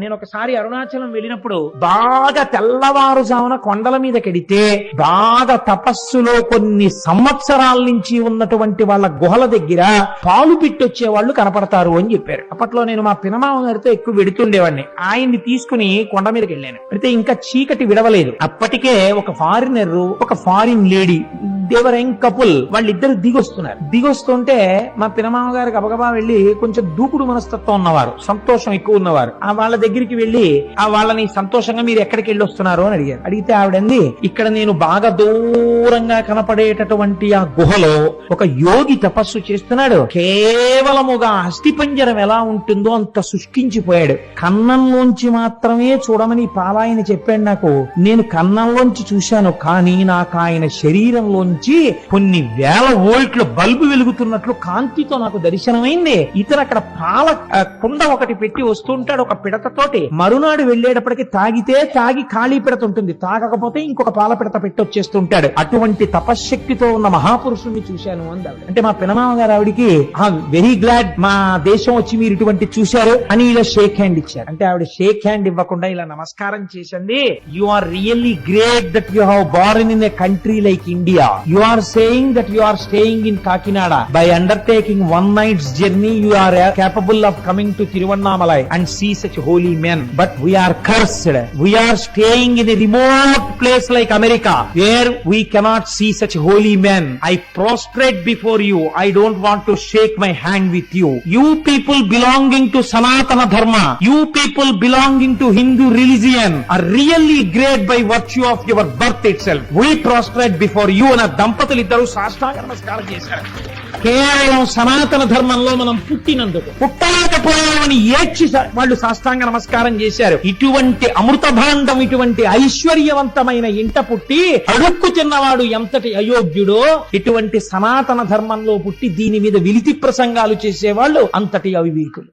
నేను ఒకసారి అరుణాచలం వెళ్ళినప్పుడు బాగా తెల్లవారుజామున కొండల మీద కెడితే బాగా తపస్సులో కొన్ని సంవత్సరాల నుంచి ఉన్నటువంటి వాళ్ళ గుహల దగ్గర పాలు పిట్టొచ్చే వాళ్ళు కనపడతారు అని చెప్పారు. అప్పట్లో నేను మా పినమామ గారితో ఎక్కువ వెడుతుండేవాడిని. ఆయన్ని తీసుకుని కొండ మీదకి వెళ్ళాను. అయితే ఇంకా చీకటి విడవలేదు. అప్పటికే ఒక ఫారినర్, ఒక ఫారిన్ లేడీ, దేవర్ యంగ్ కపుల్, వాళ్ళిద్దరు దిగొస్తున్నారు. దిగొస్తుంటే మా పినమామ గారికి గబగబా వెళ్లి, కొంచెం దూకుడు మనస్తత్వం ఉన్నవారు, సంతోషం ఎక్కువ ఉన్నవారు, ఆ వాళ్ళ దగ్గరికి వెళ్లి వాళ్ళని సంతోషంగా మీరు ఎక్కడికి వెళ్ళి వస్తున్నారు అని అడిగారు. అడిగితే ఆవిడంది, ఇక్కడ నేను బాగా దూరంగా కనపడేటటువంటి ఆ గుహలో ఒక యోగి తపస్సు చేస్తున్నాడు. కేవలముగా అస్థిపంజరం ఎలా ఉంటుందో అంత శుష్కించిపోయాడు. కన్నంలోంచి మాత్రమే చూడమని పాలాయన చెప్పాడు నాకు. నేను కన్నంలోంచి చూశాను, కానీ నాకు ఆయన శరీరంలోంచి కొన్ని వేల వోల్ట్ల బల్బు వెలుగుతున్నట్లు కాంతితో నాకు దర్శనమైంది. ఇతను అక్కడ పాల కుండ ఒకటి పెట్టి వస్తుంటాడు ఒక పిడతతోటి. మరునాడు వెళ్లేటప్పటికి తాగి ఖాళీ పిడత ఉంటుంది, తాగకపోతే ఇంకొక పాల పిడత పెట్టి వచ్చేస్తుంటాడు. అటువంటి తపశ్శక్తితో ఉన్న మహాపురుషుణ్ణి చూశాను అంది ఆవిడ. అంటే మా పినమామ గారు ఆవిడికి వెరీ గ్లాడ్ మా దేశం వచ్చి మీరు ఇటువంటి చూశారు అని ఇలా షేక్ హ్యాండ్ ఇచ్చారు. అంటే ఆవిడ షేక్ హ్యాండ్ ఇవ్వకుండా ఇలా నమస్కారం చేసింది. You are really great that you have born in a country like India. You are saying that you are staying in Kakinada. By undertaking one night's journey you are capable of coming to Tiruvannamalai and see such holy men. But we are cursed. We are staying in a remote place like America where we cannot see such holy men. I prostrate before you. I don't want to shake my hand with you. You people belonging to Sanatana Dharma, you people belonging to Hindu religion are really great by virtue of your birth itself. We prostrate before you. అన్న దంపతులు ఇద్దరు సాష్టాంగ నమస్కారం చేశారు. కేవలం సనాతన ధర్మంలో మనం పుట్టినందుకు, పుట్టలేకపోయామని ఏడ్చి వాళ్ళు సాష్టాంగ నమస్కారం చేశారు. ఇటువంటి అమృత భాండం, ఇటువంటి ఐశ్వర్యవంతమైన ఇంట పుట్టి అడుక్కు తిన్నవాడు ఎంతటి అయోగ్యుడో, ఇటువంటి సనాతన ధర్మంలో పుట్టి దీని మీద విలితి ప్రసంగాలు చేసేవాళ్ళు అంతటి అవివేకులు.